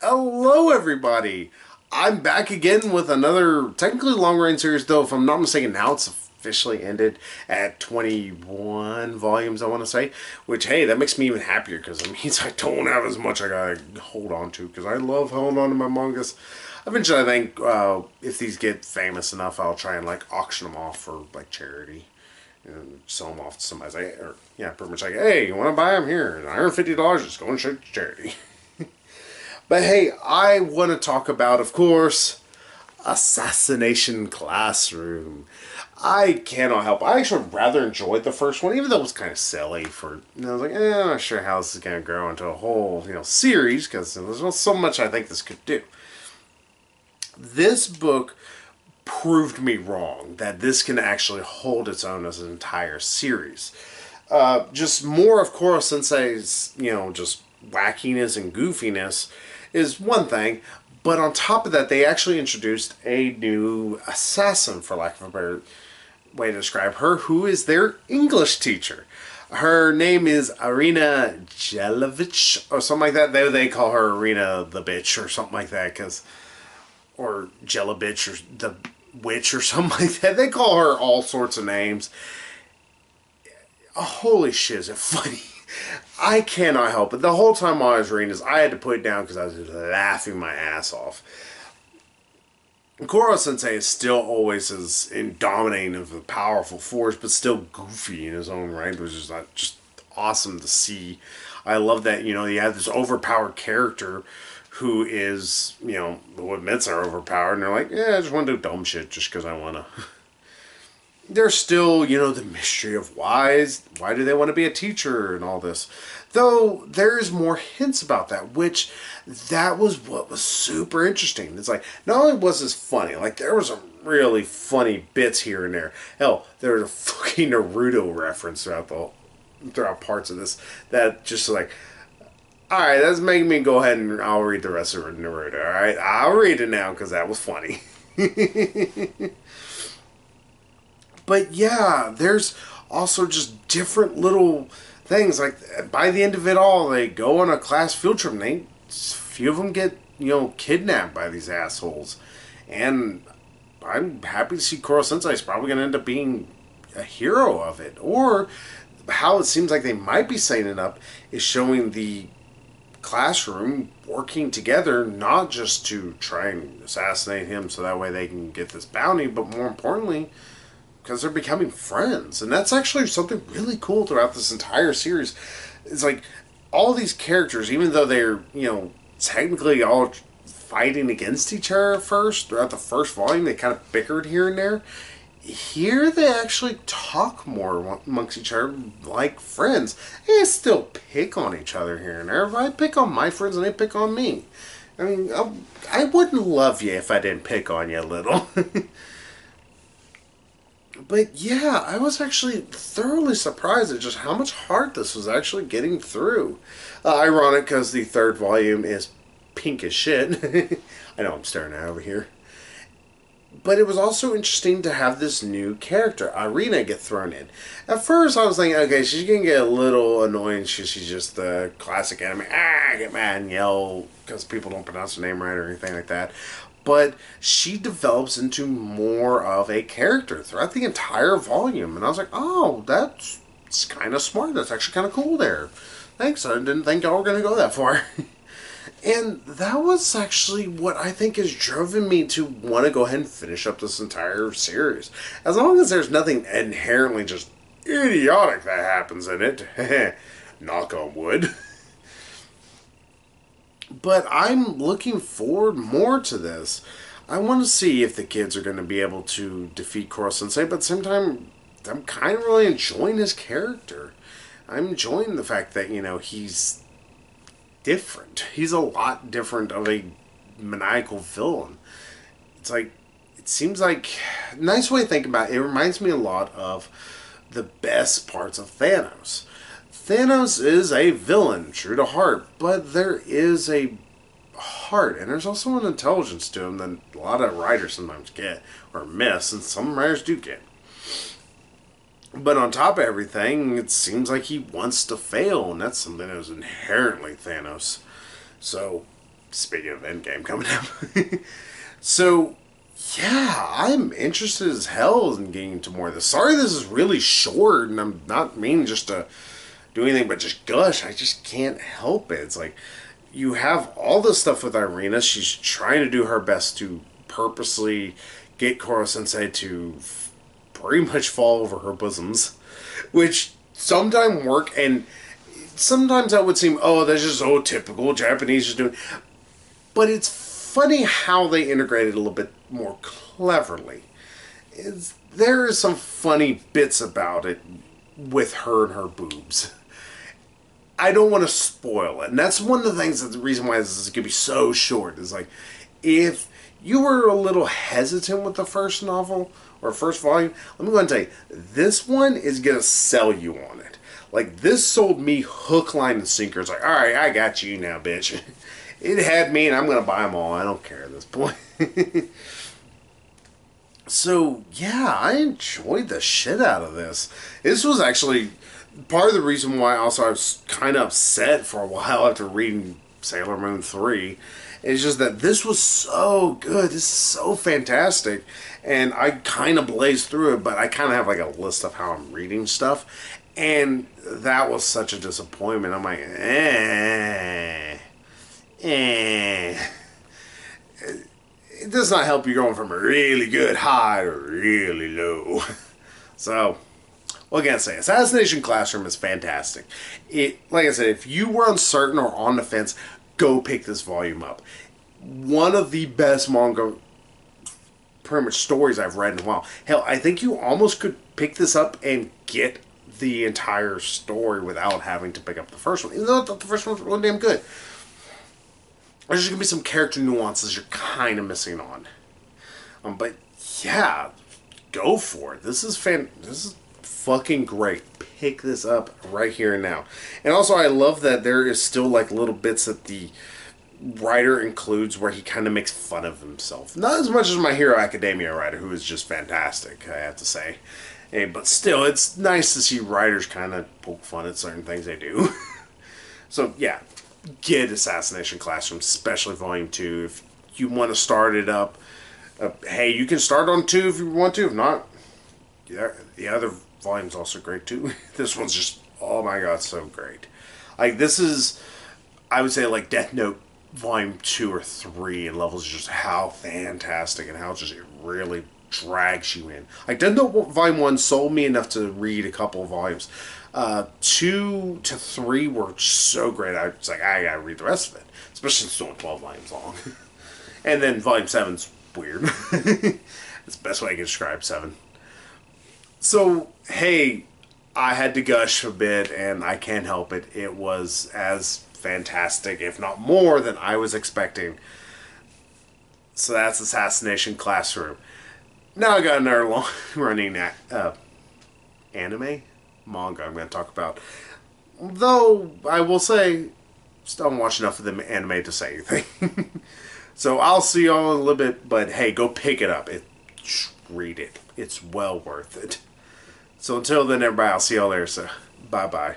Hello, everybody. I'm back again with another technically long range series, though, if I'm not mistaken, now it's officially ended at 21 volumes, I want to say. Which, hey, that makes me even happier because it means I don't have as much I gotta hold on to because I love holding on to my mangas. Eventually, I think if these get famous enough, I'll try and like auction them off for like charity. And sell them off to somebody. Like, or, yeah, pretty much like, hey, you want to buy them here? $150, just go and show it to charity. But hey, I want to talk about, of course, Assassination Classroom. I cannot help. I actually rather enjoyed the first one, even though it was kind of silly. I was like, I'm not sure how this is going to grow into a whole, series because there's not so much I think this could do. This book proved me wrong that this can actually hold its own as an entire series. Just more of Koro Sensei's, just wackiness and goofiness is one thing, but on top of that, they actually introduced a new assassin, for lack of a better way to describe her, who is their English teacher. Her name is Irina Jelovich, or something like that. They call her Irina the Bitch, or something like that, or Jelabitch, or the Witch, or something like that. They call her all sorts of names. Holy shit, is it funny? I cannot help it. The whole time I was reading this, I had to put it down because I was laughing my ass off. Koro Sensei is still always as dominating of a powerful force, but still goofy in his own right, which is just awesome to see. I love that, you have this overpowered character who is, who admits they're overpowered, and they're like, yeah, I just want to do dumb shit just because I want to. There's still, the mystery of why do they want to be a teacher and all this. Though there's more hints about that, which that was what was super interesting. It's like, not only was this funny, like there was some really funny bits here and there. Hell, there was a fucking Naruto reference throughout parts of this that just like, alright, that's making me go ahead and I'll read the rest of Naruto. Alright, I'll read it now because that was funny. But yeah, there's also just different little things. Like by the end of it all, they go on a class field trip and a few of them get, kidnapped by these assholes. And I'm happy to see Koro Sensei is probably going to end up being a hero of it. Or how it seems like they might be setting it up is showing the classroom working together, not just to try and assassinate him so that way they can get this bounty, but more importantly, because they're becoming friends. And that's actually something really cool throughout this entire series. It's like all these characters, even though they're, technically all fighting against each other first, throughout the first volume, they kind of bickered here and there. Here they actually talk more amongst each other like friends. They still pick on each other here and there. If I pick on my friends and they pick on me. I mean, I wouldn't love you if I didn't pick on you a little. But yeah, I was actually thoroughly surprised at just how much heart this was actually getting through. Ironic because the third volume is pink as shit. I know I'm staring at it over here. But it was also interesting to have this new character, Irina, get thrown in. At first, I was thinking, okay, she's going to get a little annoying. She's just the classic anime, get mad and yell because people don't pronounce her name right or anything like that. But she develops into more of a character throughout the entire volume. And I was like, oh, that's kind of smart. That's actually kind of cool there. Thanks, I didn't think y'all were going to go that far. And that was actually what I think has driven me to want to go ahead and finish up this entire series. As long as there's nothing inherently just idiotic that happens in it. Knock on wood. But I'm looking forward more to this. I want to see if the kids are going to be able to defeat Koro Sensei, but at the same time, I'm kind of really enjoying his character. I'm enjoying the fact that, he's different. He's a lot different of a maniacal villain. It seems like, nice way to think about it, it reminds me a lot of the best parts of Thanos. Thanos is a villain, true to heart, but there is a heart, and there's also an intelligence to him that a lot of writers sometimes get, or miss, and some writers do get. But on top of everything, it seems like he wants to fail, and that's something that is inherently Thanos. So, Speaking of Endgame coming up. So, yeah, I'm interested as hell in getting into more of this. Sorry this is really short, and I'm not meaning just to do anything but just gush. I just can't help it. It's like, you have all this stuff with Irina. She's trying to do her best to purposely get Koro Sensei to pretty much fall over her bosoms, which sometimes work, and sometimes that would seem, oh, that's just so typical Japanese just doing. But it's funny how they integrate it a little bit more cleverly. There are some funny bits about it with her and her boobs. I don't want to spoil it, and that's one of the things that's the reason why this is going to be so short. Is like, if you were a little hesitant with the first novel or first volume, let me go ahead and tell you, this one is going to sell you on it. Like, this sold me hook, line, and sinker. It's like, all right, I got you now, bitch. It had me, and I'm going to buy them all. I don't care at this point. So, yeah, I enjoyed the shit out of this. This was actually part of the reason why also I was kind of upset for a while after reading Sailor Moon 3. It's just that this was so good. This is so fantastic. And I kind of blazed through it, but I kind of have like a list of how I'm reading stuff. And that was such a disappointment. I'm like, it does not help you going from a really good high to really low. So, what can I say? Assassination Classroom is fantastic. Like I said, if you were uncertain or on the fence, go pick this volume up. One of the best manga, pretty much stories I've read in a while. Hell, I think you almost could pick this up and get the entire story without having to pick up the first one. Even though I thought the first one was really damn good. There's just going to be some character nuances you're kind of missing on. But yeah, go for it. This is fucking great. Pick this up right here and now. And also, I love that there is still like little bits that the writer includes where he kind of makes fun of himself. Not as much as My Hero Academia writer, who is just fantastic, I have to say. But still, it's nice to see writers kind of poke fun at certain things they do. So, yeah. Get Assassination Classroom, especially Volume 2. If you want to start it up, hey, you can start on 2 if you want to. If not, yeah, the other volume's also great too. This one's just, oh my god, so great. Like, this is, I would say, like Death Note Volume 2 or 3 in levels, just how fantastic and how just it really drags you in. Like, Death Note Volume 1 sold me enough to read a couple of volumes. 2 to 3 were so great. I was like, I gotta read the rest of it, especially since it's only 12 volumes long. And then Volume 7's weird. It's the best way I can describe 7. So, hey, I had to gush a bit, and I can't help it. It was as fantastic, if not more, than I was expecting. So that's Assassination Classroom. Now I got another long-running anime? Manga I'm going to talk about. Though, I will say, still haven't watched enough of the anime to say anything. So I'll see y'all in a little bit, but hey, go pick it up. Read it. It's well worth it. So until then, everybody, I'll see y'all there, so bye-bye.